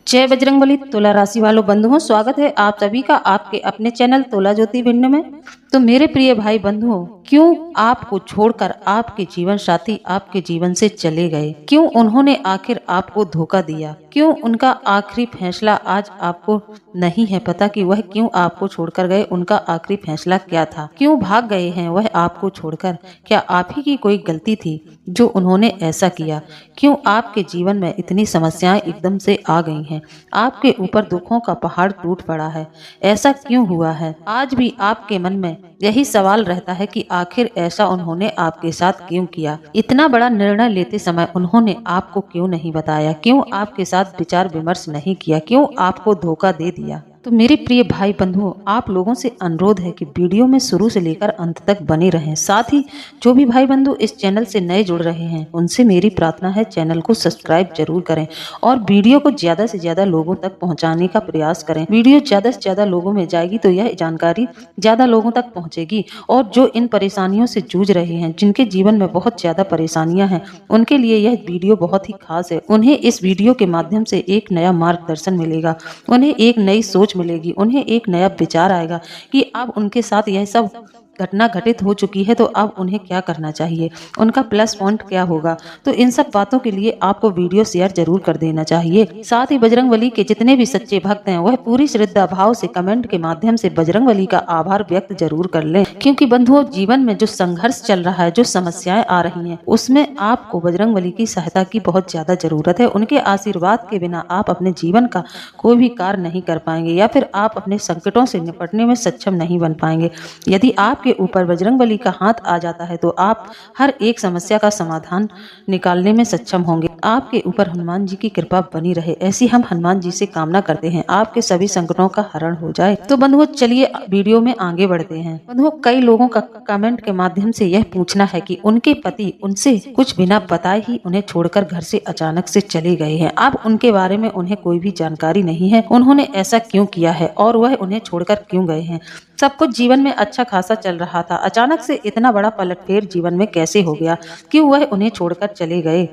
जय बजरंगबली। तुला राशि वालों बंधुओं, स्वागत है आप सभी का आपके अपने चैनल तुला ज्योति भिंड में। तो मेरे प्रिय भाई बंधुओं, क्यों आपको छोड़कर आपके जीवन साथी आपके जीवन से चले गए? क्यों उन्होंने आखिर आपको धोखा दिया? क्यों उनका आखिरी फैसला आज आपको नहीं है पता कि वह क्यों आपको छोड़कर गए? उनका आखिरी फैसला क्या था? क्यों भाग गए हैं वह आपको छोड़कर? क्या आप ही की कोई गलती थी जो उन्होंने ऐसा किया? क्यों आपके जीवन में इतनी समस्याएं एकदम से आ गई हैं? आपके ऊपर दुखों का पहाड़ टूट पड़ा है, ऐसा क्यों हुआ है? आज भी आपके मन में यही सवाल रहता है कि आखिर ऐसा उन्होंने आपके साथ क्यों किया? इतना बड़ा निर्णय लेते समय उन्होंने आपको क्यों नहीं बताया? क्यों आपके साथ विचार विमर्श नहीं किया? क्यों आपको धोखा दे दिया? तो मेरे प्रिय भाई बंधुओं, आप लोगों से अनुरोध है कि वीडियो में शुरू से लेकर अंत तक बने रहें। साथ ही जो भी भाई बंधु इस चैनल से नए जुड़ रहे हैं उनसे मेरी प्रार्थना है चैनल को सब्सक्राइब जरूर करें और वीडियो को ज्यादा से ज्यादा लोगों तक पहुंचाने का प्रयास करें। वीडियो ज्यादा से ज्यादा लोगों में जाएगी तो यह जानकारी ज्यादा लोगों तक पहुंचेगी और जो इन परेशानियों से जूझ रहे हैं, जिनके जीवन में बहुत ज्यादा परेशानियां हैं, उनके लिए यह वीडियो बहुत ही खास है। उन्हें इस वीडियो के माध्यम से एक नया मार्गदर्शन मिलेगा, उन्हें एक नई सोच मिलेगी, उन्हें एक नया विचार आएगा कि अब उनके साथ यह सब घटना घटित हो चुकी है तो अब उन्हें क्या करना चाहिए, उनका प्लस पॉइंट क्या होगा। तो इन सब बातों के लिए आपको वीडियो शेयर जरूर कर देना चाहिए। साथ ही बजरंगबली के जितने भी सच्चे भक्त हैं वह पूरी श्रद्धा भाव से कमेंट के माध्यम से बजरंगबली का आभार व्यक्त जरूर कर लें, क्योंकि बंधुओं जीवन में जो संघर्ष चल रहा है, जो समस्याएं आ रही हैं, उसमें आपको बजरंगबली की सहायता की बहुत ज्यादा जरूरत है। उनके आशीर्वाद के बिना आप अपने जीवन का कोई भी कार्य नहीं कर पाएंगे या फिर आप अपने संकटों से निपटने में सक्षम नहीं बन पाएंगे। यदि आप के ऊपर बजरंगबली का हाथ आ जाता है तो आप हर एक समस्या का समाधान निकालने में सक्षम होंगे। आपके ऊपर हनुमान जी की कृपा बनी रहे, ऐसी हम हनुमान जी से कामना करते हैं, आपके सभी संकटों का हरण हो जाए। तो बंधुओं चलिए वीडियो में आगे बढ़ते हैं। बंधुओं कई लोगों का कमेंट के माध्यम से यह पूछना है कि उनके पति उनसे कुछ बिना बताए ही उन्हें छोड़कर घर से अचानक से चले गए हैं। अब उनके बारे में उन्हें कोई भी जानकारी नहीं है, उन्होंने ऐसा क्यों किया है और वह उन्हें छोड़कर क्यों गए हैं। सब कुछ जीवन में अच्छा खासा चल रहा था, अचानक से इतना बड़ा पलटफेर जीवन में कैसे हो गया? क्यों वह उन्हें छोड़कर चले गए?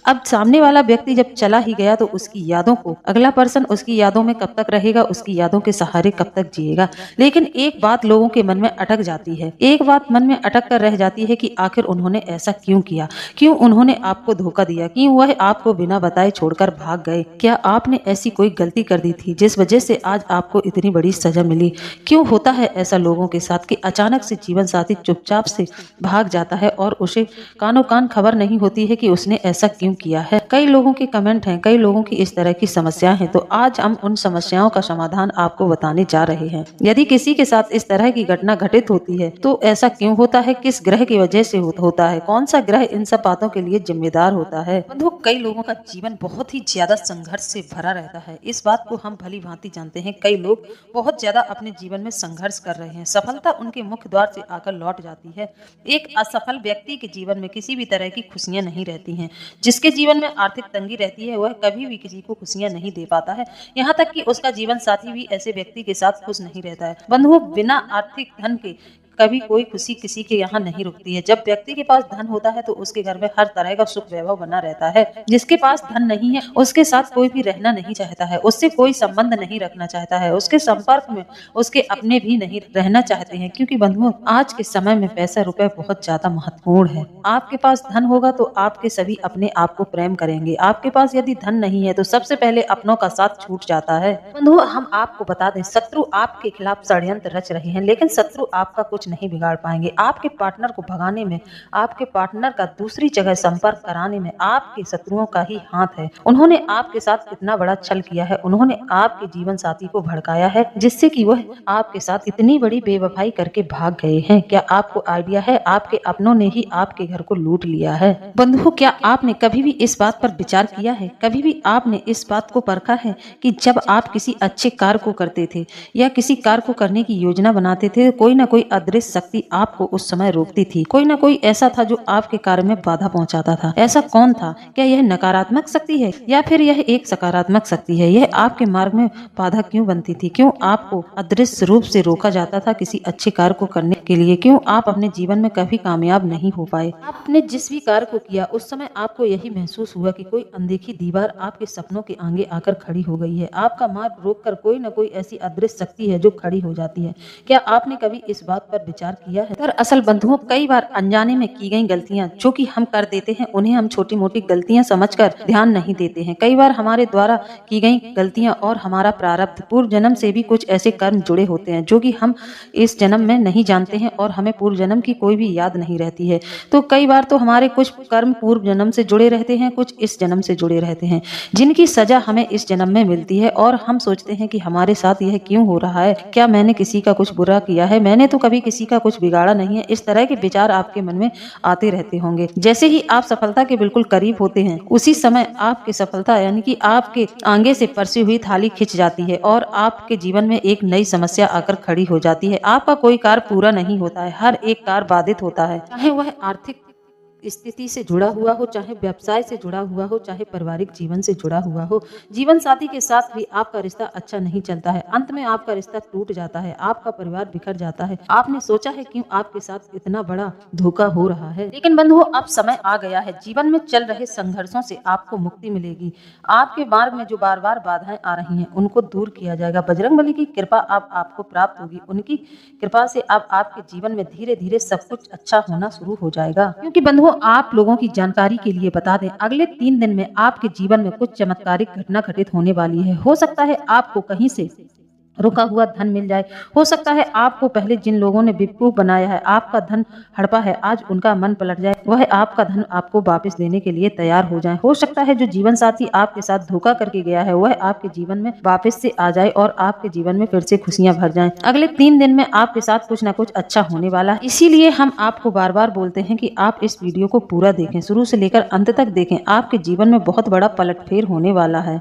अब सामने वाला व्यक्ति जब चला ही गया तो उसकी यादों को अगला पर्सन उसकी यादों में कब तक रहेगा, उसकी यादों के सहारे कब तक जिएगा। लेकिन एक बात लोगों के मन में अटक जाती है, एक बात मन में अटक कर रह जाती है कि आखिर उन्होंने ऐसा क्यों किया? क्यों उन्होंने आपको धोखा दिया? क्यों वह आपको बिना बताए छोड़कर भाग गए? क्या आपने ऐसी कोई गलती कर दी थी जिस वजह से आज आपको इतनी बड़ी सजा मिली? क्यों होता है ऐसा लोगों के साथ कि अचानक से जीवन साथी चुपचाप से भाग जाता है और उसे कानों कान खबर नहीं होती है कि उसने ऐसा क्यों किया है? कई लोगों के कमेंट हैं, कई लोगों की इस तरह की समस्याएं हैं, तो आज हम उन समस्याओं का समाधान आपको बताने जा रहे हैं। यदि किसी के साथ इस तरह की घटना घटित होती है तो ऐसा क्यों होता है, किस ग्रह की वजह से होता है, कौन सा ग्रह इन सब बातों के लिए जिम्मेदार होता है? बंधुओं कई लोगों का जीवन बहुत ही ज्यादा संघर्ष से भरा रहता है, इस बात को हम भली भांति जानते हैं। कई लोग बहुत ज्यादा अपने जीवन में संघर्ष कर रहे हैं, सफलता उनके मुख्य द्वार से आकर लौट जाती है। एक असफल व्यक्ति के जीवन में किसी भी तरह की खुशियां नहीं रहती हैं। जिसके जीवन में आर्थिक तंगी रहती है वह कभी भी किसी को खुशियां नहीं दे पाता है, यहाँ तक कि उसका जीवन साथी भी ऐसे व्यक्ति के साथ खुश नहीं रहता है। बंधुओं बिना आर्थिक धन के कभी कोई खुशी किसी के यहाँ नहीं रुकती है। जब व्यक्ति के पास धन होता है तो उसके घर में हर तरह का सुख वैभव बना रहता है। जिसके पास धन नहीं है उसके साथ कोई भी रहना नहीं चाहता है, उससे कोई संबंध नहीं रखना चाहता है, उसके संपर्क में उसके अपने भी नहीं रहना चाहते हैं। क्योंकि बंधुओं आज के समय में पैसा रुपए बहुत ज्यादा महत्वपूर्ण है। आपके पास धन होगा तो आपके सभी अपने आप को प्रेम करेंगे, आपके पास यदि धन नहीं है तो सबसे पहले अपनों का साथ छूट जाता है। बंधुओं हम आपको बता दें, शत्रु आपके खिलाफ षड्यंत्र रच रहे हैं, लेकिन शत्रु आपका कुछ नहीं बिगाड़ पाएंगे। आपके पार्टनर को भगाने में, आपके पार्टनर का दूसरी जगह संपर्क कराने में आपके शत्रुओं का ही हाथ है। उन्होंने आपके साथ इतना बड़ा छल किया है, उन्होंने आपके जीवन साथी को भड़काया है जिससे कि वह आपके साथ इतनी बड़ी बेवफाई करके भाग गए हैं। क्या आपको आइडिया है? आपके अपनों ने ही आपके घर को लूट लिया है। बंधुओं क्या आपने कभी भी इस बात पर विचार किया है, कभी भी आपने इस बात को परखा है कि जब आप किसी अच्छे कार्य को करते थे या किसी कार्य को करने की योजना बनाते थे, कोई ना कोई अदृश्य अदृश्य शक्ति आपको उस समय रोकती थी। कोई ना कोई ऐसा था जो आपके कार्य में बाधा पहुंचाता था। ऐसा कौन था? क्या यह नकारात्मक शक्ति है या फिर यह एक सकारात्मक शक्ति है? यह आपके मार्ग में बाधा क्यों बनती थी? क्यों आपको अदृश्य रूप से रोका जाता था किसी अच्छे कार्य को करने के लिए? क्यों आप अपने जीवन में कभी कामयाब नहीं हो पाए? आपने जिस भी कार्य को किया उस समय आपको यही महसूस हुआ कि कोई अनदेखी दीवार आपके सपनों के आगे आकर खड़ी हो गई है। आपका मार्ग रोककर कोई न कोई ऐसी अदृश्य शक्ति है जो खड़ी हो जाती है। क्या आपने कभी इस बात पर विचार किया है? दरअसल बंधुओं, कई बार अनजाने में की गई गलतियां जो कि हम कर देते हैं उन्हें हम छोटी मोटी गलतियां समझकर ध्यान नहीं देते हैं। कई बार हमारे द्वारा की गई गलतियां और हमारा प्रारब्ध पूर्व जन्म से भी कुछ ऐसे कर्म जुड़े होते हैं जो कि हम इस जन्म में नहीं जानते हैं और हमें पूर्व जन्म की कोई भी याद नहीं रहती है। तो कई बार तो हमारे कुछ कर्म पूर्व जन्म से जुड़े रहते हैं, कुछ इस जन्म से जुड़े रहते हैं, जिनकी सजा हमें इस जन्म में मिलती है और हम सोचते हैं कि हमारे साथ यह क्यों हो रहा है? क्या मैंने किसी का कुछ बुरा किया है? मैंने तो कभी किसी का कुछ बिगाड़ा नहीं है। इस तरह के विचार आपके मन में आते रहते होंगे। जैसे ही आप सफलता के बिल्कुल करीब होते हैं उसी समय आपकी सफलता यानी कि आपके आगे से परसी हुई थाली खिंच जाती है और आपके जीवन में एक नई समस्या आकर खड़ी हो जाती है। आपका कोई कार्य पूरा नहीं होता है, हर एक कार्य बाधित होता है, चाहे वह आर्थिक स्थिति से जुड़ा हुआ हो, चाहे व्यवसाय से जुड़ा हुआ हो, चाहे पारिवारिक जीवन से जुड़ा हुआ हो। जीवन साथी के साथ भी आपका रिश्ता अच्छा नहीं चलता है। अंत में आपका रिश्ता टूट जाता है, आपका परिवार बिखर जाता है। आपने सोचा है क्यों आपके साथ इतना बड़ा धोखा हो रहा है? लेकिन बंधुओं, अब समय आ गया है। जीवन में चल रहे संघर्षों से आपको मुक्ति मिलेगी। आपके मार्ग में जो बार बार बाधाएं आ रही हैं उनको दूर किया जाएगा। बजरंगबली की कृपा अब आपको प्राप्त होगी। उनकी कृपा से अब आपके जीवन में धीरे धीरे सब कुछ अच्छा होना शुरू हो जाएगा। क्योंकि बंधुओं, आप लोगों की जानकारी के लिए बता दें, अगले 3 दिन में आपके जीवन में कुछ चमत्कारिक घटना घटित होने वाली है। हो सकता है आपको कहीं से रुका हुआ धन मिल जाए। हो सकता है आपको पहले जिन लोगों ने बेवकूफ बनाया है, आपका धन हड़पा है, आज उनका मन पलट जाए, वह आपका धन आपको वापस देने के लिए तैयार हो जाए। हो सकता है जो जीवन साथी आपके साथ धोखा करके गया है वह आपके जीवन में वापस से आ जाए और आपके जीवन में फिर से खुशियां भर जाएं। अगले 3 दिन में आपके साथ कुछ न कुछ अच्छा होने वाला है। इसीलिए हम आपको बार बार बोलते हैं कि आप इस वीडियो को पूरा देखें, शुरू से लेकर अंत तक देखें। आपके जीवन में बहुत बड़ा पलटफेर होने वाला है।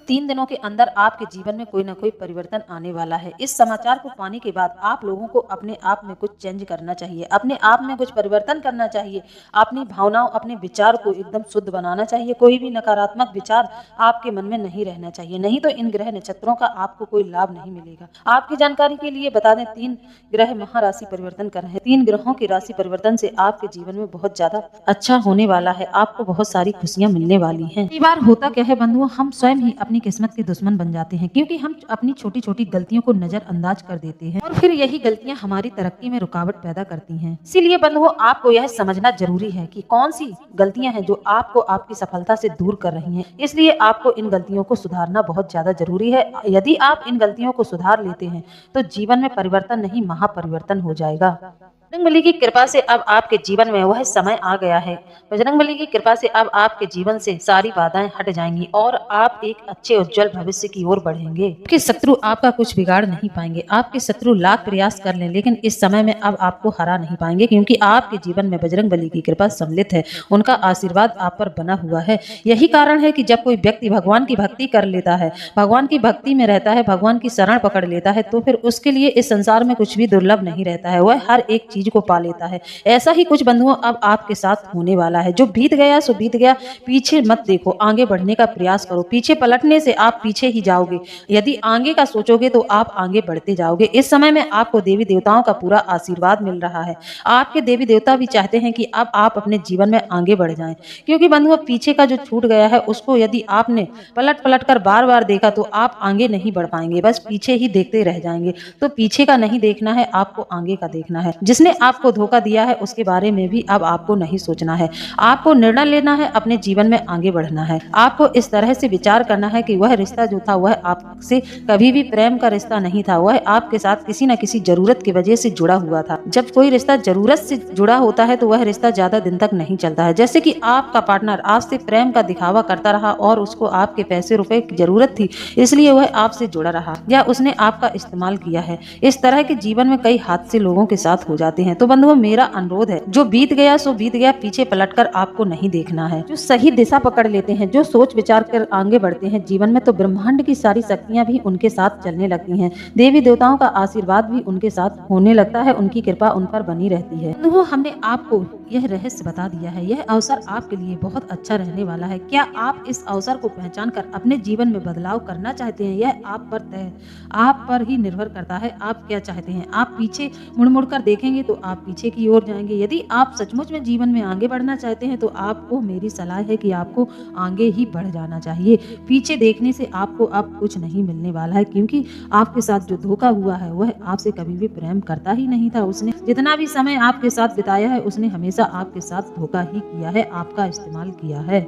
3 दिनों के अंदर आपके जीवन में कोई न कोई परिवर्तन आने वाला है। इस समाचार को पाने के बाद आप लोगों को अपने आप में कुछ चेंज करना चाहिए, अपने आप में कुछ परिवर्तन करना चाहिए। अपनी भावनाओं, अपने विचार को एकदम शुद्ध बनाना चाहिए। कोई भी नकारात्मक विचार आपके मन में नहीं रहना चाहिए, नहीं तो इन ग्रह नक्षत्रों का आपको कोई लाभ नहीं मिलेगा। आपकी जानकारी के लिए बता दें, 3 ग्रह महाराशि परिवर्तन कर रहे हैं। 3 ग्रहों की राशि परिवर्तन से आपके जीवन में बहुत ज्यादा अच्छा होने वाला है। आपको बहुत सारी खुशियां मिलने वाली हैं। कई बार होता क्या है बंधुओं, हम स्वयं ही अपनी किस्मत के दुश्मन बन जाते हैं क्योंकि हम अपनी छोटी छोटी गलतियों को नजरअंदाज कर देते हैं और फिर यही गलतियां हमारी तरक्की में रुकावट पैदा करती हैं। इसीलिए बंधुओं, आपको यह समझना जरूरी है कि कौन सी गलतियां हैं जो आपको आपकी सफलता से दूर कर रही हैं। इसलिए आपको इन गलतियों को सुधारना बहुत ज्यादा जरूरी है। यदि आप इन गलतियों को सुधार लेते हैं तो जीवन में परिवर्तन नहीं, महापरिवर्तन हो जाएगा। बजरंगबली की कृपा से अब आपके जीवन में वह समय आ गया है। बजरंगबली की कृपा से अब आपके जीवन से सारी बाधाएं हट जाएंगी और आप एक अच्छे उज्जवल भविष्य की ओर बढ़ेंगे। आपके शत्रु आपका कुछ बिगाड़ नहीं पाएंगे। आपके शत्रु लाख प्रयास कर लें लेकिन इस समय में अब आपको हरा नहीं पाएंगे क्योंकि आपके जीवन में बजरंगबली की कृपा सम्मिलित है। उनका आशीर्वाद आप पर बना हुआ है। यही कारण है कि जब कोई व्यक्ति भगवान की भक्ति कर लेता है, भगवान की भक्ति में रहता है, भगवान की शरण पकड़ लेता है, तो फिर उसके लिए इस संसार में कुछ भी दुर्लभ नहीं रहता है। वह हर एक चीज को पा लेता है। ऐसा ही कुछ बंधुओं अब आपके साथ होने वाला है। जो बीत गया सो बीत गया, पीछे मत देखो, आगे बढ़ने का प्रयास करो। पीछे पलटने से आप पीछे ही जाओगे। यदि आगे का सोचोगे तो आप आगे बढ़ते जाओगे। इस समय में आपको देवी देवताओं का पूरा आशीर्वाद मिल रहा है। आपके देवी देवता भी चाहते हैं कि अब आप अपने जीवन में आगे बढ़ जाएं, क्योंकि बंधुओं पीछे का जो छूट गया है उसको यदि आपने पलट पलट कर बार बार देखा तो आप आगे नहीं बढ़ पाएंगे, बस पीछे ही देखते रह जाएंगे। तो पीछे का नहीं देखना है, आपको आगे का देखना है। जिसने आपको धोखा दिया है उसके बारे में भी अब आपको नहीं सोचना है। आपको निर्णय लेना है, अपने जीवन में आगे बढ़ना है। आपको इस तरह से विचार करना है कि वह रिश्ता जो था वह आपसे कभी भी प्रेम का रिश्ता नहीं था, वह आपके साथ किसी न किसी जरूरत की वजह से जुड़ा हुआ था। जब कोई रिश्ता जरूरत से जुड़ा होता है तो वह रिश्ता ज्यादा दिन तक नहीं चलता है। जैसे कि आपका पार्टनर आपसे प्रेम का दिखावा करता रहा और उसको आपके पैसे रुपए की जरूरत थी, इसलिए वह आपसे जुड़ा रहा या उसने आपका इस्तेमाल किया है। इस तरह के जीवन में कई हादसे लोगों के साथ हो जाते चाहते हैं। तो बंधुओं, मेरा अनुरोध है, जो बीत गया सो बीत गया, पीछे पलटकर आपको नहीं देखना है। जो सही दिशा पकड़ लेते हैं, जो सोच विचार कर आगे बढ़ते हैं जीवन में, तो ब्रह्मांड की सारी शक्तियां भी उनके साथ चलने लगती हैं। देवी देवताओं का आशीर्वाद भी उनके साथ होने लगता है, उनकी कृपा उन पर बनी रहती है। बंधुओं, हमने आपको यह रहस्य बता दिया है। यह अवसर आपके लिए बहुत अच्छा रहने वाला है। क्या आप इस अवसर को पहचान कर अपने जीवन में बदलाव करना चाहते हैं? यह आप पर ही निर्भर करता है। आप क्या चाहते हैं? आप पीछे मुड़ कर देखेंगे तो आप पीछे की ओर जाएंगे। यदि आप सचमुच में जीवन में आगे बढ़ना चाहते हैं तो आपको मेरी सलाह है कि आपको आगे ही बढ़ जाना चाहिए। पीछे देखने से आपको अब कुछ नहीं मिलने वाला है, क्योंकि आपके साथ जो धोखा हुआ है वह आपसे कभी भी प्रेम करता ही नहीं था। उसने जितना भी समय आपके साथ बिताया है, उसने हमेशा आपके साथ धोखा ही किया है, आपका इस्तेमाल किया है।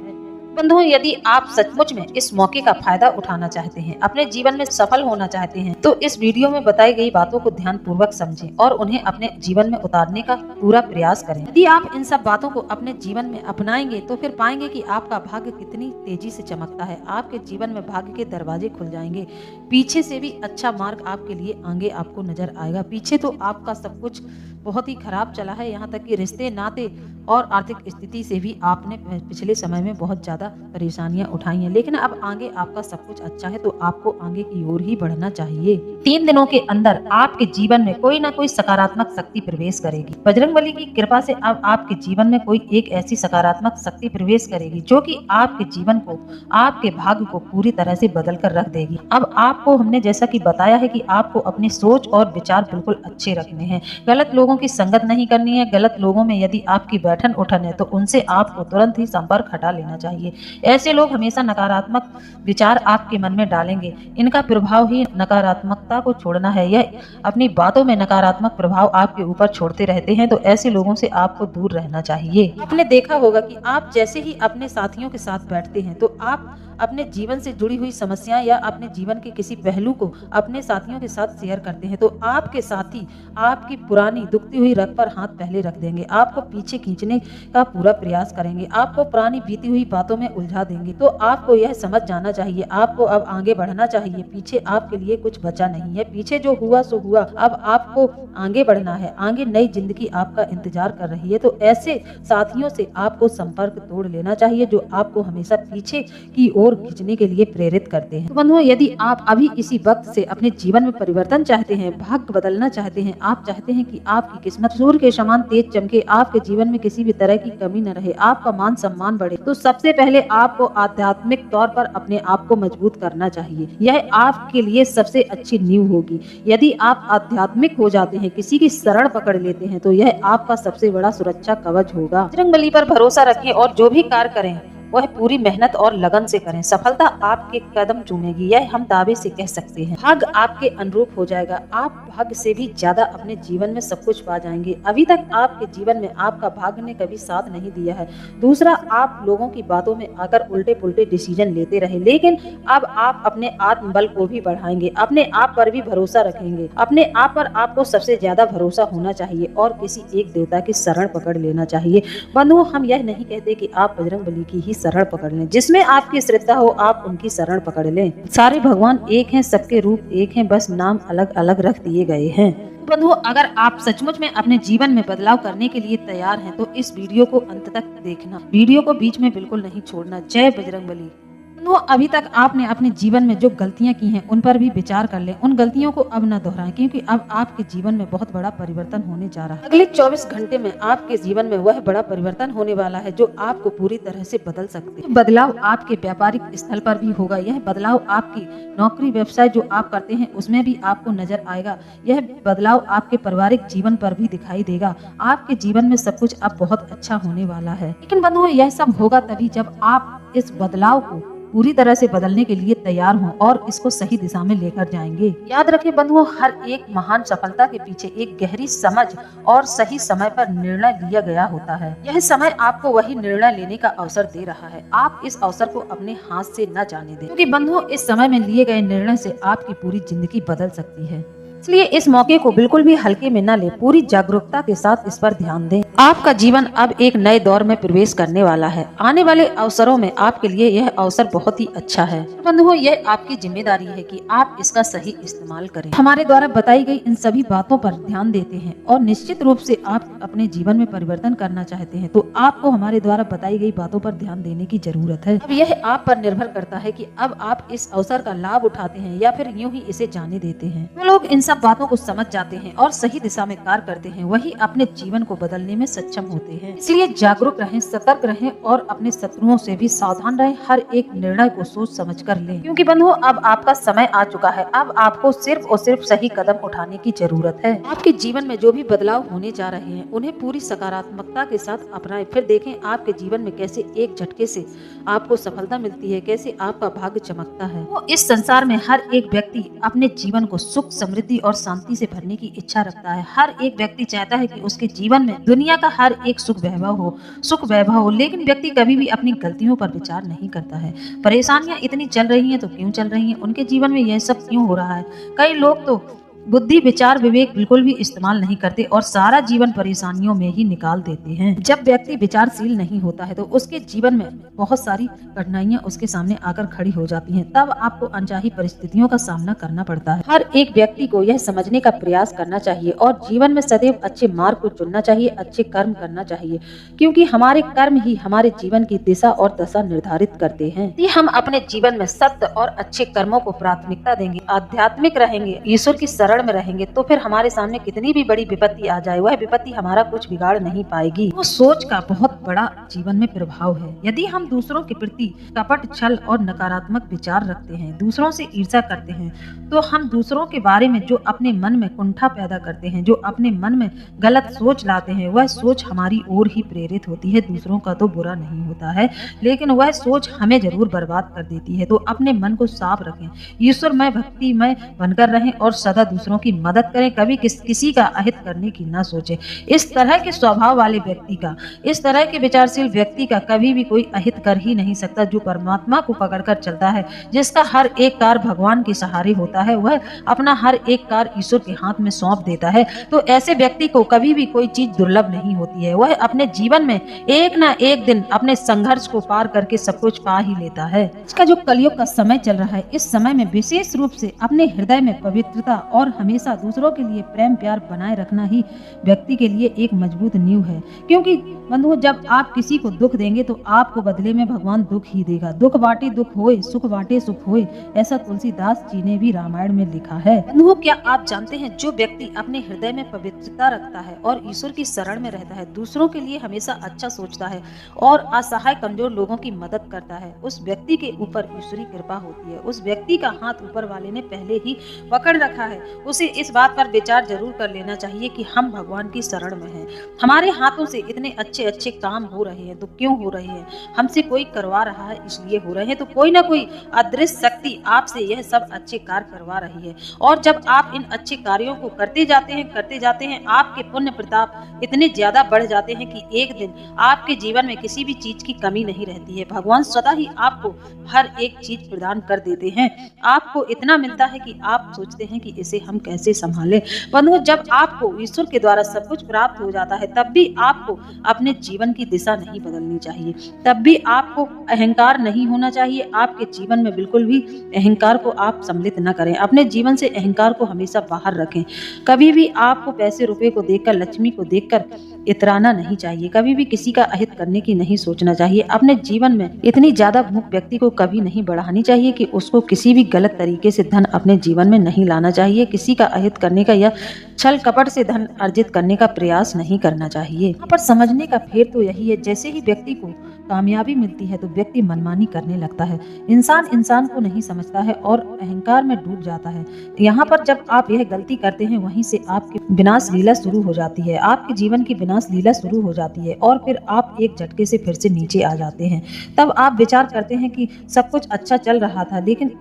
बंधुओं, यदि आप सचमुच में इस मौके का फायदा उठाना चाहते हैं, अपने जीवन में सफल होना चाहते हैं, तो इस वीडियो में बताई गई बातों को ध्यान पूर्वक समझें और उन्हें अपने जीवन में उतारने का पूरा प्रयास करें। यदि आप इन सब बातों को अपने जीवन में अपनाएंगे तो फिर पाएंगे कि आपका भाग्य कितनी तेजी से चमकता है। आपके जीवन में भाग्य के दरवाजे खुल जाएंगे। पीछे से भी अच्छा मार्ग आपके लिए आगे आपको नजर आएगा। पीछे तो आपका सब कुछ बहुत ही खराब चला है, यहाँ तक कि रिश्ते, नाते और आर्थिक स्थिति से भी आपने पिछले समय में बहुत ज्यादा परेशानियां उठाई हैं, लेकिन अब आगे आपका सब कुछ अच्छा है, तो आपको आगे की ओर ही बढ़ना चाहिए। 3 दिनों के अंदर आपके जीवन में कोई ना कोई सकारात्मक शक्ति प्रवेश करेगी। बजरंगबली की कृपा से अब आपके जीवन में कोई एक ऐसी सकारात्मक शक्ति प्रवेश करेगी जो कि आपके जीवन को, आपके भाग्य को पूरी तरह से बदल कर रख देगी। अब आपको हमने जैसा कि बताया है कि आपको अपनी सोच और विचार बिल्कुल अच्छे रखने हैं। गलत लोगों की संगत नहीं करनी है। गलत लोगों में यदि आपकी बैठन उठन है तो उनसे आपको तुरंत ही संपर्क हटा लेना चाहिए। ऐसे लोग हमेशा नकारात्मक विचार आपके मन में डालेंगे। इनका प्रभाव ही नकारात्मकता को छोड़ना है। यह अपनी बातों में नकारात्मक प्रभाव आपके ऊपर छोड़ते रहते हैं, तो ऐसे लोगों से आपको दूर रहना चाहिए। आपने देखा होगा कि आप जैसे ही अपने साथियों के साथ बैठते हैं तो आप अपने जीवन से जुड़ी हुई समस्याएं या अपने जीवन के किसी पहलू को अपने साथियों के साथ शेयर करते हैं, तो आपके साथी आपकी पुरानी दुखती हुई रग पर हाथ पहले रख देंगे, आपको पीछे खींचने का पूरा प्रयास करेंगे, आपको पुरानी बीती हुई बातों में उलझा देंगे। तो आपको यह समझ जाना चाहिए, आपको अब आगे बढ़ना चाहिए। पीछे आपके लिए कुछ बचा नहीं है। पीछे जो हुआ सो हुआ, अब आपको आगे बढ़ना है। आगे नई जिंदगी आपका इंतजार कर रही है। तो ऐसे साथियों से आपको संपर्क तोड़ लेना चाहिए जो आपको हमेशा पीछे की ओर खींचने के लिए प्रेरित करते हैं। तो बंधुओं, यदि आप अभी इसी वक्त से अपने जीवन में परिवर्तन चाहते हैं, भाग्य बदलना चाहते हैं, आप चाहते हैं कि आपकी किस्मत सूर्य के समान तेज चमके, आपके जीवन में किसी भी तरह की कमी न रहे, आपका मान सम्मान बढ़े, तो सबसे पहले आपको आध्यात्मिक तौर पर अपने आप को मजबूत करना चाहिए। यह आपके लिए सबसे अच्छी नींव होगी। यदि आप आध्यात्मिक हो जाते हैं, किसी की शरण पकड़ लेते हैं, तो यह आपका सबसे बड़ा सुरक्षा कवच होगा। बजरंगबली पर भरोसा रखें और जो भी कार्य करें वह पूरी मेहनत और लगन से करें। सफलता आपके कदम चूमेगी, यह हम दावे से कह सकते हैं। भाग्य आपके अनुरूप हो जाएगा। आप भाग्य से भी ज्यादा अपने जीवन में सब कुछ पा जाएंगे। अभी तक आपके जीवन में आपका भाग्य ने कभी साथ नहीं दिया है। दूसरा, आप लोगों की बातों में आकर उल्टे पुल्टे डिसीजन लेते रहे, लेकिन अब आप अपने आत्मबल को भी बढ़ाएंगे, अपने आप पर भी भरोसा रखेंगे। अपने आप पर आपको सबसे ज्यादा भरोसा होना चाहिए और किसी एक देवता की शरण पकड़ लेना चाहिए। बंधुओं, हम यह नहीं कहते कि आप बजरंगबली की ही शरण पकड़ लें। जिसमें आपकी श्रद्धा हो आप उनकी शरण पकड़ लें। सारे भगवान एक हैं, सबके रूप एक हैं, बस नाम अलग अलग रख दिए गए हैं। बंधुओं, अगर आप सचमुच में अपने जीवन में बदलाव करने के लिए तैयार हैं तो इस वीडियो को अंत तक देखना, वीडियो को बीच में बिल्कुल नहीं छोड़ना। जय बजरंगबली। तो अभी तक आपने अपने जीवन में जो गलतियां की हैं उन पर भी विचार कर लें। उन गलतियों को अब न दोहराएं, क्योंकि अब आपके जीवन में बहुत बड़ा परिवर्तन होने जा रहा है। अगले 24 घंटे में आपके जीवन में वह बड़ा परिवर्तन होने वाला है जो आपको पूरी तरह से बदल सकते हैं। बदलाव आपके व्यापारिक स्थल पर भी होगा। यह बदलाव आपकी नौकरी व्यवसाय जो आप करते हैं उसमें भी आपको नजर आएगा। यह बदलाव आपके पारिवारिक जीवन पर भी दिखाई देगा। आपके जीवन में सब कुछ अब बहुत अच्छा होने वाला है। लेकिन बंधुओं, यह सब होगा तभी जब आप इस बदलाव को पूरी तरह से बदलने के लिए तैयार हों और इसको सही दिशा में लेकर जाएंगे। याद रखें बंधुओं, हर एक महान सफलता के पीछे एक गहरी समझ और सही समय पर निर्णय लिया गया होता है। यह समय आपको वही निर्णय लेने का अवसर दे रहा है। आप इस अवसर को अपने हाथ से न जाने दें, क्योंकि बंधुओं, इस समय में लिए गए निर्णय से आपकी पूरी जिंदगी बदल सकती है। इसलिए इस मौके को बिल्कुल भी हल्के में न ले, पूरी जागरूकता के साथ इस पर ध्यान दें। आपका जीवन अब एक नए दौर में प्रवेश करने वाला है। आने वाले अवसरों में आपके लिए यह अवसर बहुत ही अच्छा है। बंधुओं, यह आपकी जिम्मेदारी है कि आप इसका सही इस्तेमाल करें। हमारे द्वारा बताई गई इन सभी बातों पर ध्यान देते हैं और निश्चित रूप से आप अपने जीवन में परिवर्तन करना चाहते हैं तो आपको हमारे द्वारा बताई गई बातों पर ध्यान देने की जरूरत है। अब यह आप पर निर्भर करता है कि अब आप इस अवसर का लाभ उठाते हैं या फिर यूं ही इसे जाने देते हैं। जो लोग इन सब बातों को समझ जाते हैं और सही दिशा में कार्य करते हैं, वही अपने जीवन को बदलने में सक्षम होते हैं। इसलिए जागरूक रहें, सतर्क रहें और अपने शत्रुओं से भी सावधान रहें। हर एक निर्णय को सोच समझ कर लें, क्योंकि बंधुओं अब आपका समय आ चुका है। अब आपको सिर्फ और सिर्फ सही कदम उठाने की जरूरत है। आपके जीवन में जो भी बदलाव होने जा रहे हैं, उन्हें पूरी सकारात्मकता के साथ अपनाएं। फिर देखें आपके जीवन में कैसे एक झटके से आपको सफलता मिलती है, कैसे आपका भाग्य चमकता है। तो इस संसार में हर एक व्यक्ति अपने जीवन को सुख, समृद्धि और शांति से भरने की इच्छा रखता है। हर एक व्यक्ति चाहता है कि उसके जीवन में दुनिया का हर एक सुख वैभव हो, लेकिन व्यक्ति कभी भी अपनी गलतियों पर विचार नहीं करता है। परेशानियां इतनी चल रही हैं तो क्यों चल रही हैं, उनके जीवन में यह सब क्यों हो रहा है। कई लोग तो बुद्धि, विचार, विवेक बिल्कुल भी इस्तेमाल नहीं करते और सारा जीवन परेशानियों में ही निकाल देते हैं। जब व्यक्ति विचारशील नहीं होता है तो उसके जीवन में बहुत सारी कठिनाइयां उसके सामने आकर खड़ी हो जाती हैं। तब आपको अनचाही परिस्थितियों का सामना करना पड़ता है। हर एक व्यक्ति को यह समझने का प्रयास करना चाहिए और जीवन में सदैव अच्छे मार्ग को चुनना चाहिए, अच्छे कर्म करना चाहिए, क्योंकि हमारे कर्म ही हमारे जीवन की दिशा और दशा निर्धारित करते हैं। यदि हम अपने जीवन में सत्य और अच्छे कर्मों को प्राथमिकता देंगे, आध्यात्मिक रहेंगे, ईश्वर की शरण में रहेंगे, तो फिर हमारे सामने कितनी भी बड़ी विपत्ति आ जाए, वह विपत्ति हमारा कुछ बिगाड़ नहीं पाएगी। वो सोच का बहुत बड़ा जीवन में प्रभाव है। यदि हम दूसरों के प्रति कपट, छल और नकारात्मक विचार रखते हैं, दूसरों से ईर्ष्या करते हैं, तो हम दूसरों के बारे में जो अपने मन में कुंठा पैदा करते हैं, जो अपने मन में गलत सोच लाते हैं, वह सोच हमारी ओर ही प्रेरित होती है। दूसरों का तो बुरा नहीं होता है, लेकिन वह सोच हमें जरूर बर्बाद कर देती है। तो अपने मन को साफ रखें, ईश्वरमय, भक्तिमय बनकर रहें और सदा दूसरों की मदद करें। कभी किसी का अहित करने की ना सोचें। इस तरह के स्वभाव वाले व्यक्ति का, इस तरह के विचारशील व्यक्ति का कभी भी कोई अहित कर ही नहीं सकता। जो परमात्मा को पकड़कर चलता है, जिसका हर एक कार्य भगवान के सहारे होता है, वह अपना हर एक कार्य ईश्वर के हाथ में सौंप देता है। तो ऐसे व्यक्ति को कभी भी कोई चीज दुर्लभ नहीं होती है। वह अपने जीवन में एक ना एक दिन अपने संघर्ष को पार करके सब कुछ पा ही लेता है। इसका जो कलयुग का समय चल रहा है, इस समय में विशेष रूप से अपने हृदय में पवित्रता और हमेशा दूसरों के लिए प्रेम प्यार बनाए रखना ही व्यक्ति के लिए एक मजबूत नींव है। क्योंकि बंधुओं, जब आप किसी को दुख देंगे तो आपको बदले में भगवान दुख ही देगा। दुख बांटे दुख होए, सुख बांटे सुख होए, ऐसा तुलसीदास जी ने भी रामायण में लिखा है। बंधुओं, क्या आप जानते हैं, जो व्यक्ति अपने हृदय में पवित्रता रखता है और ईश्वर की शरण में रहता है, दूसरों के लिए हमेशा अच्छा सोचता है और असहाय कमजोर लोगों की मदद करता है, उस व्यक्ति के ऊपर ईश्वरी कृपा होती है। उस व्यक्ति का हाथ ऊपर वाले ने पहले ही पकड़ रखा है। उसे इस बात पर विचार जरूर कर लेना चाहिए कि हम भगवान की शरण में हैं। हमारे हाथों से इतने अच्छे अच्छे काम हो रहे हैं तो क्यों हो रहे हैं? हमसे कोई करवा रहा है इसलिए हो रहे हैं। तो कोई ना कोई अदृश्य शक्ति आपसे यह सब अच्छे कार्य करवा रही है। और जब आप इन अच्छे कार्यों को करते जाते हैं, आपके पुण्य प्रताप इतने ज्यादा बढ़ जाते हैं कि एक दिन आपके जीवन में किसी भी चीज की कमी नहीं रहती है। भगवान स्वतः ही आपको हर एक चीज प्रदान कर देते हैं। आपको इतना मिलता है कि आप सोचते हैं कि इसे हम कैसे संभालें। बंधुओं, जब आपको ईश्वर के द्वारा सब कुछ प्राप्त हो जाता है, तब भी आपको अपने जीवन की दिशा नहीं बदलनी चाहिए। तब भी आपको अहंकार नहीं होना चाहिए। आपके जीवन में बिल्कुल भी अहंकार को आप सम्मिलित न करें। अपने जीवन से अहंकार को हमेशा बाहर रखें। कभी भी आपको पैसे रुपए को देखकर, लक्ष्मी को देखकर इतराना नहीं चाहिए। कभी भी किसी का अहित करने की नहीं सोचना चाहिए। अपने जीवन में इतनी ज्यादा भूख व्यक्ति को कभी नहीं बढ़ानी चाहिए कि उसको किसी भी गलत तरीके से धन अपने जीवन में नहीं लाना चाहिए। किसी का अहित करने का या छल कपट से धन अर्जित करने का प्रयास नहीं करना चाहिए। पर समझने का फेर तो यही है, जैसे ही व्यक्ति को कामयाबी मिलती है तो व्यक्ति मनमानी करने लगता है। इंसान को नहीं समझता है और अहंकार में डूब जाता है। यहाँ पर जब आप यह गलती करते हैं, वहीं से आपकी विनाश लीला शुरू हो जाती है। आपके जीवन की विनाश लीला शुरू हो जाती है और फिर आप एक झटके से फिर से नीचे आ जाते हैं। तब आप विचार करते हैं कि सब कुछ अच्छा चल रहा था, लेकिन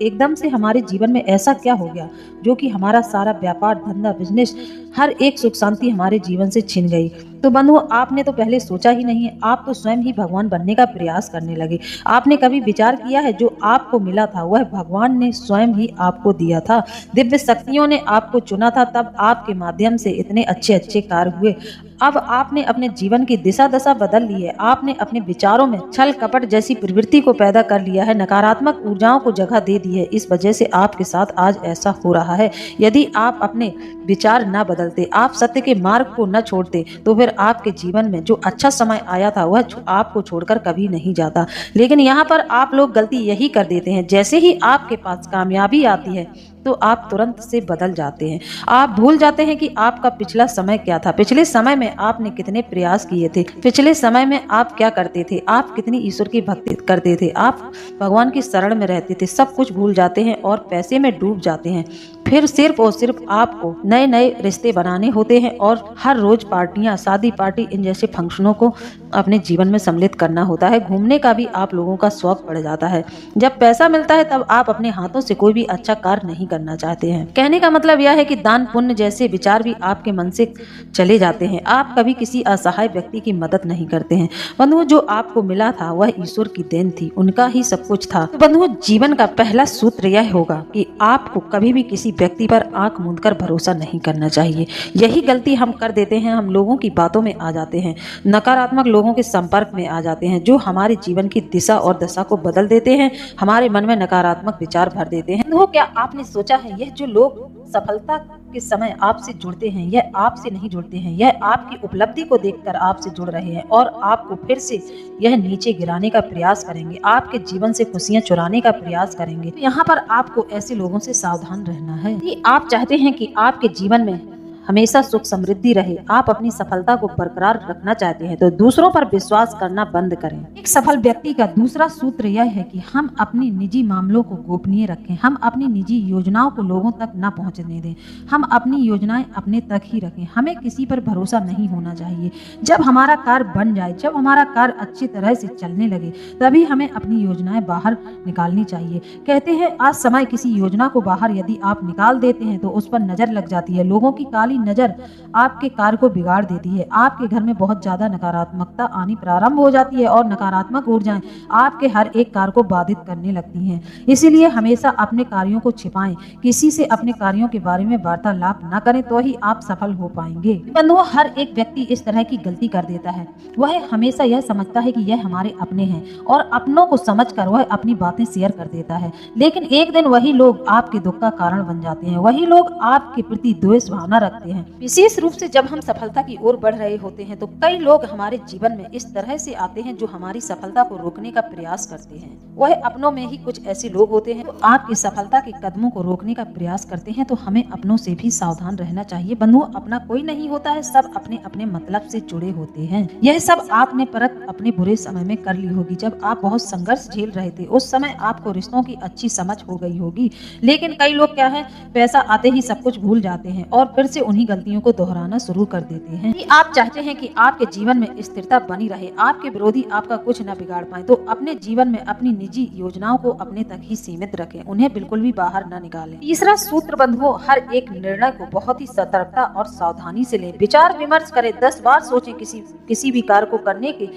एकदम से हमारे जीवन में ऐसा क्या हो गया जो कि हमारा सारा व्यापार, धंधा, बिजनेस, हर एक सुख शांति हमारे जीवन से छिन गई। तो बंधुओं, आपने तो पहले सोचा ही नहीं है, आप तो स्वयं ही भगवान बनने का प्रयास करने लगे। आपने कभी विचार किया है जो आपको मिला था वह भगवान ने स्वयं ही आपको दिया था। दिव्य शक्तियों ने आपको चुना था, तब आपके माध्यम से इतने अच्छे अच्छे कार्य हुए। अब आपने अपने जीवन की दिशा दशा बदल ली है। आपने अपने विचारों में छल कपट जैसी प्रवृत्ति को पैदा कर लिया है, नकारात्मक ऊर्जाओं को जगह दे दी है। इस वजह से आपके साथ आज ऐसा हो रहा है। यदि आप अपने विचार न बदलते, आप सत्य के मार्ग को न छोड़ते, तो फिर आपके जीवन में जो अच्छा समय आया था वह आपको छोड़कर कभी नहीं जाता। लेकिन यहाँ पर आप लोग गलती यही कर देते हैं, जैसे ही आपके पास कामयाबी आती है तो आप तुरंत से बदल जाते हैं। आप भूल जाते हैं कि आपका पिछला समय क्या था, पिछले समय में आपने कितने प्रयास किए थे, पिछले समय में आप क्या करते थे, आप कितनी ईश्वर की भक्ति करते थे, आप भगवान की शरण में रहते थे। सब कुछ भूल जाते हैं और पैसे में डूब जाते हैं। फिर सिर्फ और सिर्फ आपको नए नए रिश्ते बनाने होते हैं और हर रोज पार्टियां, शादी पार्टी, इन जैसे फंक्शनों को अपने जीवन में सम्मिलित करना होता है। घूमने का भी आप लोगों का शौक बढ़ जाता है। जब पैसा मिलता है तब आप अपने हाथों से कोई भी अच्छा कार्य नहीं करना चाहते हैं। कहने का मतलब यह है कि दान पुण्य जैसे विचार भी आपके मन से चले जाते हैं। आप कभी किसी असहाय व्यक्ति की मदद नहीं करते हैं। बंधुओं, जो आपको मिला था वह ईश्वर की देन थी, उनका ही सब कुछ था। तो बंधुओं, जीवन का पहला सूत्र यह होगा कि आपको कभी भी किसी व्यक्ति पर आंख मूंदकर भरोसा नहीं करना चाहिए। यही गलती हम कर देते हैं। हम लोगों की बातों में आ जाते हैं, नकारात्मक लोगों के संपर्क में आ जाते हैं, जो हमारे जीवन की दिशा और दशा को बदल देते हैं, हमारे मन में नकारात्मक विचार भर देते हैं। तो क्या आपने सोचा है, यह जो लोग सफलता के समय आपसे जुड़ते हैं, यह आपसे नहीं जुड़ते हैं, यह आपकी उपलब्धि को देखकर आपसे जुड़ रहे हैं और आपको फिर से यह नीचे गिराने का प्रयास करेंगे, आपके जीवन से खुशियां चुराने का प्रयास करेंगे। यहाँ पर आपको ऐसे लोगों से सावधान रहना है। यदि आप चाहते हैं कि आपके जीवन में हमेशा सुख समृद्धि रहे, आप अपनी सफलता को बरकरार रखना चाहते हैं, तो दूसरों पर विश्वास करना बंद करें। एक सफल व्यक्ति का दूसरा सूत्र यह है कि हम अपनी निजी मामलों को गोपनीय रखें। हम अपनी निजी योजनाओं को लोगों तक न पहुंचने दें। हम अपनी योजनाएं अपने तक ही रखें। हमें किसी पर भरोसा नहीं होना चाहिए। जब हमारा कार्य बन जाए, जब हमारा कार्य अच्छी तरह से चलने लगे, तभी हमें अपनी योजनाएं बाहर निकालनी चाहिए। कहते हैं आज समय किसी योजना को बाहर यदि आप निकाल देते हैं तो उस पर नजर लग जाती है। लोगों की काली नजर आपके कार्य को बिगाड़ देती है। आपके घर में बहुत ज्यादा नकारात्मकता आनी प्रारंभ हो जाती है और नकारात्मक ऊर्जाएं आपके हर एक कार्य को बाधित करने लगती हैं। इसीलिए हमेशा अपने कार्यों को छिपाएं। किसी से अपने कार्यों के बारे में वार्तालाप न करें, तो ही आप सफल हो पाएंगे। बंधुओं, हर एक व्यक्ति इस तरह की गलती कर देता है। वह हमेशा यह समझता है कि यह हमारे अपने हैं और अपनों को समझकर वह अपनी बातें शेयर कर देता है। लेकिन एक दिन वही लोग आपके दुख का कारण बन जाते हैं। वही लोग आपके प्रति द्वेष भावना रखते हैं। विशेष रूप से जब हम सफलता की ओर बढ़ रहे होते हैं तो कई लोग हमारे जीवन में इस तरह से आते हैं जो हमारी सफलता को रोकने का प्रयास करते हैं। वह अपनों में ही कुछ ऐसे लोग होते हैं जो आपकी सफलता के कदमों को रोकने का प्रयास करते हैं। तो हमें अपनों से भी सावधान रहना चाहिए। बंधुओं, अपना कोई नहीं होता है, सब अपने अपने मतलब से जुड़े होते हैं। यह सब आपने परख अपने बुरे समय में कर ली होगी। जब आप बहुत संघर्ष झेल रहे थे, उस समय आपको रिश्तों की अच्छी समझ हो गई होगी। लेकिन कई लोग क्या है, पैसा आते ही सब कुछ भूल जाते हैं और फिर से उन्हीं गलतियों को दोहराना शुरू कर देते हैं। यदि आप चाहते हैं कि आपके जीवन में स्थिरता बनी रहे, आपके विरोधी आपका कुछ न बिगाड़ पाए, तो अपने जीवन में अपनी निजी योजनाओं को अपने तक ही सीमित रखें, उन्हें बिल्कुल भी बाहर न निकालें। तीसरा सूत्र बंधुओं, हर एक निर्णय को बहुत ही सतर्कता और सावधानी से लें। विचार विमर्श करें, 10 बार सोचें। किसी भी कार्य को करने के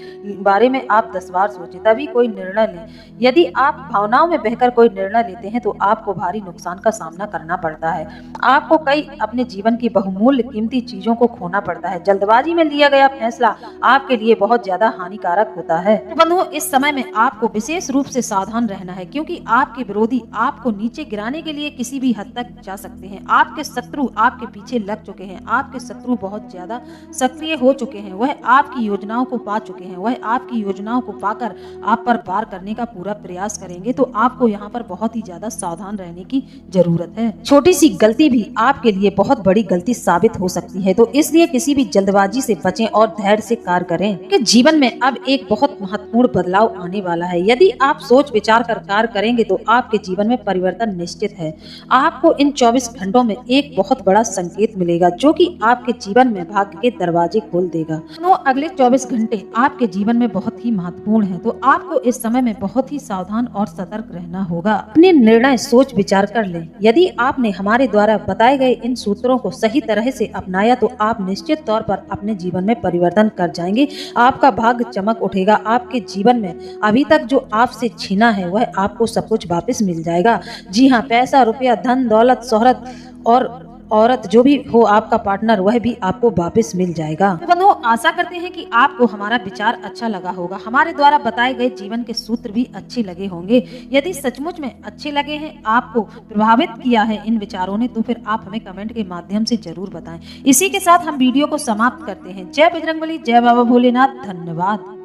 बारे में आप 10 बार सोचें, तभी कोई निर्णय लें। यदि आप भावनाओं में बहकर कोई निर्णय लेते हैं तो आपको भारी नुकसान का सामना करना पड़ता है। आपको कई अपने जीवन की बहुमूल्य कीमती चीजों को खोना पड़ता है। जल्दबाजी में लिया गया फैसला आपके लिए बहुत ज्यादा हानिकारक होता है। तो बंधुओं, इस समय में आपको विशेष रूप से सावधान रहना है, क्योंकि आपके विरोधी आपको नीचे गिराने के लिए किसी भी हद तक जा सकते हैं। आपके शत्रु आपके पीछे लग चुके हैं। आपके शत्रु बहुत ज्यादा सक्रिय हो चुके हैं। वह आपकी योजनाओं को पा चुके हैं। वह आपकी योजनाओं को पाकर आप पर वार करने का पूरा प्रयास करेंगे। तो आपको यहाँ पर बहुत ही ज्यादा सावधान रहने की जरूरत है। छोटी सी गलती भी आपके लिए बहुत बड़ी गलती साबित हो सकती है। तो इसलिए किसी भी जल्दबाजी से बचें और धैर्य से कार्य करें कि जीवन में अब एक बहुत महत्वपूर्ण बदलाव आने वाला है। यदि आप सोच विचार कर कार्य करेंगे तो आपके जीवन में परिवर्तन निश्चित है। आपको इन 24 घंटों में एक बहुत बड़ा संकेत मिलेगा जो कि आपके जीवन में भाग्य के दरवाजे खोल देगा। तो अगले 24 घंटे आपके जीवन में बहुत ही महत्वपूर्ण है, तो आपको इस समय में बहुत ही सावधान और सतर्क रहना होगा। अपने निर्णय सोच विचार कर लें। यदि आपने हमारे द्वारा बताए गए इन सूत्रों को सही तरह से अपनाया तो आप निश्चित तौर पर अपने जीवन में परिवर्तन कर जाएंगे। आपका भाग्य चमक उठेगा। आपके जीवन में अभी तक जो आपसे छीना है वह आपको सब कुछ वापस मिल जाएगा। जी हाँ, पैसा, रुपया, धन, दौलत, शोहरत और औरत जो भी हो, आपका पार्टनर, वह भी आपको वापस मिल जाएगा। तो बंधुओं, आशा करते हैं कि आपको हमारा विचार अच्छा लगा होगा। हमारे द्वारा बताए गए जीवन के सूत्र भी अच्छे लगे होंगे। यदि सचमुच में अच्छे लगे हैं, आपको प्रभावित किया है इन विचारों ने, तो फिर आप हमें कमेंट के माध्यम से जरूर बताएं। इसी के साथ हम वीडियो को समाप्त करते हैं। जय बजरंगबली, जय बाबा भोलेनाथ, धन्यवाद।